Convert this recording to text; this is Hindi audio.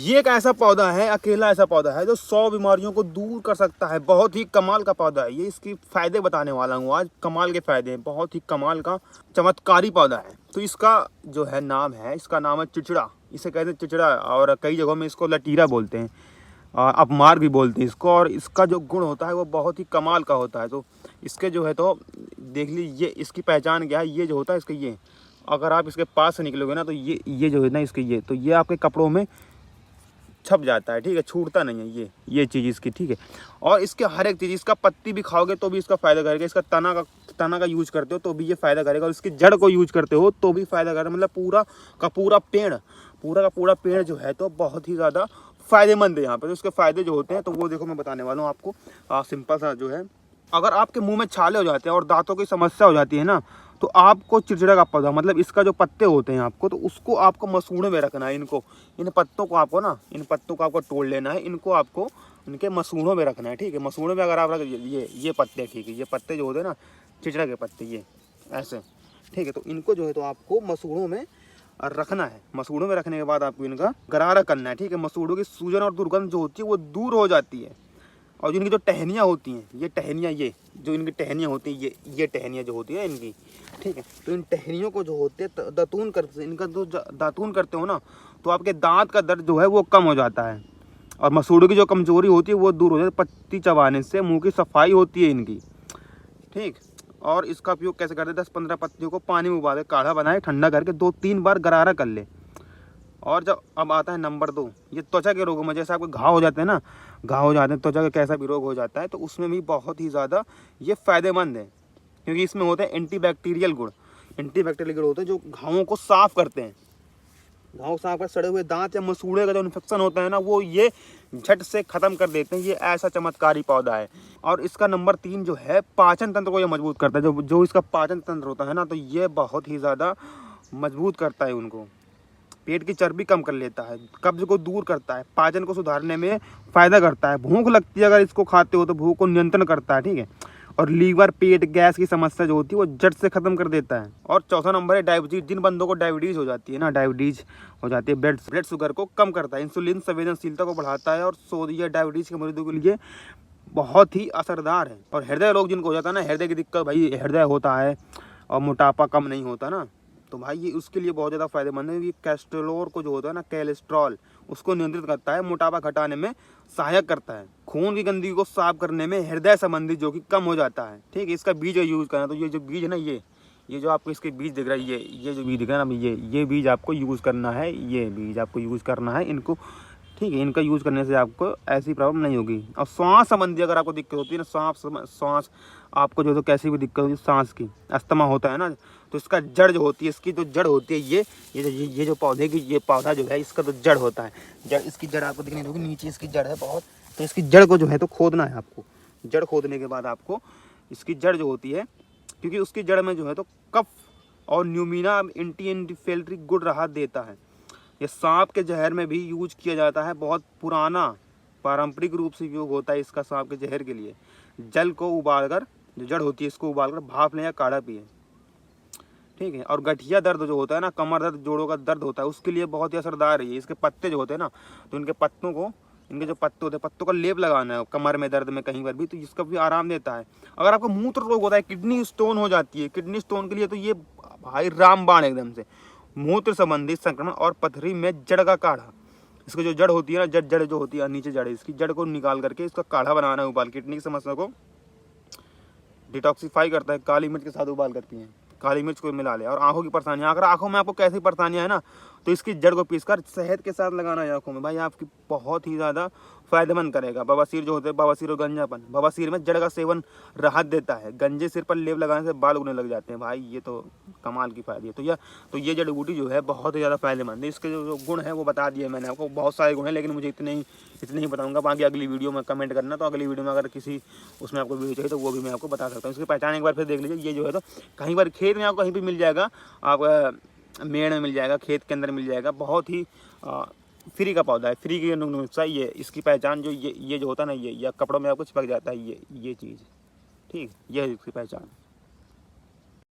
ये एक ऐसा पौधा है, अकेला ऐसा पौधा है जो 100 बीमारियों को दूर कर सकता है। बहुत ही कमाल का पौधा है ये। इसकी फायदे बताने वाला हूँ आज। कमाल के फायदे हैं, बहुत ही कमाल का चमत्कारी पौधा है। तो इसका जो है नाम है, इसका नाम है चिचड़ा। इसे कहते हैं चिचड़ा, और कई जगहों में इसको लटीरा बोलते हैं, अपमार भी बोलते हैं इसको। और इसका जो गुण होता है वो बहुत ही कमाल का होता है। तो इसके जो है तो देख लीजिए, ये इसकी पहचान क्या है। ये जो होता है इसका, ये अगर आप इसके पास से निकलोगे ना तो ये जो है ना इसके, ये तो ये आपके कपड़ों में छप जाता है, ठीक है, छूटता नहीं है ये चीज़ इसकी, ठीक है। और इसके हर एक चीज़, इसका पत्ती भी खाओगे तो भी इसका फ़ायदा करेगा। इसका तना का यूज करते हो तो भी ये फ़ायदा करेगा, और इसकी जड़ को यूज करते हो तो भी फ़ायदा करेगा। मतलब पूरा का पूरा पेड़ जो है तो बहुत ही ज़्यादा फ़ायदेमंद है यहाँ पे। तो इसके फ़ायदे जो होते हैं तो वो देखो मैं बताने वाला हूँ आपको। सिंपल सा जो है, अगर आपके मुंह में छाले हो जाते हैं और दांतों की समस्या हो जाती है ना, तो आपको चिड़चिड़ा का पौधा, मतलब इसका जो पत्ते होते हैं आपको, तो उसको आपको मसूड़े में रखना है। इन पत्तों को आपको तोड़ लेना है। इनको आपको इनके मसूड़ों में रखना है, ठीक है। मसूड़ों में अगर आप रख, ये पत्ते, ठीक है, ये पत्ते जो होते हैं ना चिड़चिड़ा के पत्ते, ये ऐसे, ठीक है। तो इनको जो है तो आपको मसूड़ों में रखना है। मसूड़ों में रखने के बाद आपको इनका गरारा करना है, ठीक है। मसूड़ों की सूजन और दुर्गंध जो होती है वो दूर हो जाती है। और जिनकी जो टहनियाँ होती हैं, ये टहनियाँ, ये जो इनकी टहनियाँ होती हैं, ये टहनियाँ जो होती है इनकी, ठीक है। तो इन टहनियों को जो होते हैं दातून करते, इनका जो दातून करते हो ना, तो आपके दांत का दर्द जो है वो कम हो जाता है। और मसूड़ों की जो कमजोरी होती है वो दूर हो जाती है। पत्ती चबाने से मुंह की सफाई होती है इनकी, ठीक। और इसका उपयोग कैसे करते हैं, 10-15 पत्तियों को पानी में उबाल के काढ़ा बनाए, ठंडा करके 2-3 बार गरारा कर ले। और जब अब आता है नंबर 2, ये त्वचा के रोगों में, जैसे आपके घाव हो जाते हैं ना, घाव हो जाते हैं, त्वचा का कैसा भी रोग हो जाता है, तो उसमें भी बहुत ही ज़्यादा ये फ़ायदेमंद है। क्योंकि इसमें होते हैं एंटीबैक्टीरियल गुण होते हैं जो घावों को साफ़ करते हैं। घाव साफ कर, सड़े हुए दांत या मसूड़े का जो इन्फेक्शन होता है ना, वो ये झट से ख़त्म कर देते हैं। ये ऐसा चमत्कारी पौधा है। और इसका नंबर 3 जो है, पाचन तंत्र को ये मजबूत करता है। जो इसका पाचन तंत्र होता है ना, तो ये बहुत ही ज़्यादा मजबूत करता है उनको। पेट की चर्बी कम कर लेता है, कब्ज को दूर करता है, पाचन को सुधारने में फ़ायदा करता है। भूख लगती है अगर इसको खाते हो तो भूख को नियंत्रण करता है, ठीक है। और लीवर, पेट, गैस की समस्या जो होती है वो जड़ से ख़त्म कर देता है। और चौथा नंबर है डायबिटीज। जिन बंदों को डायबिटीज़ हो जाती है ना, डायबिटीज़ हो जाती है, ब्लड शुगर को कम करता है, इंसुलिन संवेदनशीलता को बढ़ाता है, और सोडियम डायबिटीज़ के मरीजों के लिए बहुत ही असरदार है। और हृदय रोग जिनको हो जाता है ना, हृदय की दिक्कत, भाई हृदय होता है और मोटापा कम नहीं होता ना, तो भाई ये उसके लिए बहुत ज़्यादा फायदेमंद है। ये कैस्ट्रोल को जो होता है ना, कोलेस्ट्रॉल, उसको नियंत्रित करता है, मोटापा घटाने में सहायक करता है, खून की गंदगी को साफ करने में, हृदय संबंधी जो कि कम हो जाता है, ठीक है। इसका बीज यूज़ करना, तो ये जो बीज है ना, ये जो आपको इसके बीज दिख रहा है, ये जो बीज दिख रहा है ना, ये बीज आपको यूज़ करना है। ये बीज आपको यूज़ करना है इनको, ठीक है। इनका यूज़ करने से आपको ऐसी प्रॉब्लम नहीं होगी। और श्वास संबंधी अगर आपको दिक्कत होती है ना, श्वास आपको जो तो कैसी भी दिक्कत होती है, सांस की, अस्थमा होता है ना, तो इसका जड़ जो होती है, इसकी जो जड़ होती है, ये जो पौधे की, ये पौधा जो है इसका तो जड़ होता है। जड़, इसकी जड़ आपको दिखने होगी, नीचे इसकी जड़ है बहुत। तो इसकी जड़ को जो है तो खोदना है आपको। जड़ खोदने के बाद आपको इसकी जड़ जो होती है, क्योंकि उसकी जड़ में जो है तो कफ और न्यूमीना एंटी इन्फ्लेमेटरी गुण राहत देता है। ये सांप के जहर में भी यूज किया जाता है। बहुत पुराना पारंपरिक रूप से उपयोग होता है इसका सांप के जहर के लिए। जल को उबालकर, जो जड़ होती है इसको उबालकर भाप लें या काढ़ा पिए, ठीक है। और गठिया दर्द जो होता है ना, कमर दर्द, जोड़ों का दर्द होता है, उसके लिए बहुत ही असरदार है। इसके पत्ते जो होते हैं ना, तो इनके पत्तों को, इनके जो पत्ते होते हैं, पत्तों का लेप लगाना है कमर में दर्द में कहीं पर भी, तो इसका भी आराम देता है। अगर आपको मूत्र रोग होता है, किडनी स्टोन हो जाती है, किडनी स्टोन के लिए तो ये भाई रामबाण एकदम से। मूत्र संबंधी संक्रमण और पथरी में जड़ का काढ़ा, इसकी जो जड़ होती है ना, जड़ जो होती है नीचे, जड़, इसकी जड़ को निकाल करके इसका काढ़ा बनाना है उबाल। किडनी की समस्या को डिटॉक्सिफाई करता है। काली मिर्च के साथ उबाल कर पिएं, काली मिर्च को मिला ले। और आंखों की परेशानियां, अगर आंखों में आपको कैसी परेशानियां है ना, तो इसकी जड़ को पीसकर शहद के साथ लगाना है आंखों में, भाई आपकी बहुत ही ज़्यादा फायदेमंद करेगा। बवासीर जो होते हैं, बवासीर और गंजापन, बवासीर में जड़ का सेवन राहत देता है। गंजे सिर पर लेप लगाने से बाल उगने लग जाते हैं, भाई ये तो कमाल की फायदे है। तो ये जड़ी बूटी जो है बहुत ही ज़्यादा फायदेमंद है। इसके जो गुण है वो बता दिए मैंने आपको, बहुत सारे गुण हैं, लेकिन मुझे इतने ही बताऊंगा। बाकी अगली वीडियो में कमेंट करना, तो अगली वीडियो में अगर किसी उसमें आपको वीडियो चाहिए तो वो भी मैं आपको बता सकता हूँ। इसकी पहचान एक बार फिर देख लीजिए। ये जो है तो कहीं पर खेत में आपको कहीं भी मिल जाएगा, आप मेड़ में मिल जाएगा, खेत के अंदर मिल जाएगा। बहुत ही फ्री का पौधा है, फ्री की नुस्खा ये। इसकी पहचान जो ये जो होता है ना, ये या कपड़ों में आपको चिपक जाता है, ये चीज़, ठीक, ये है इसकी पहचान।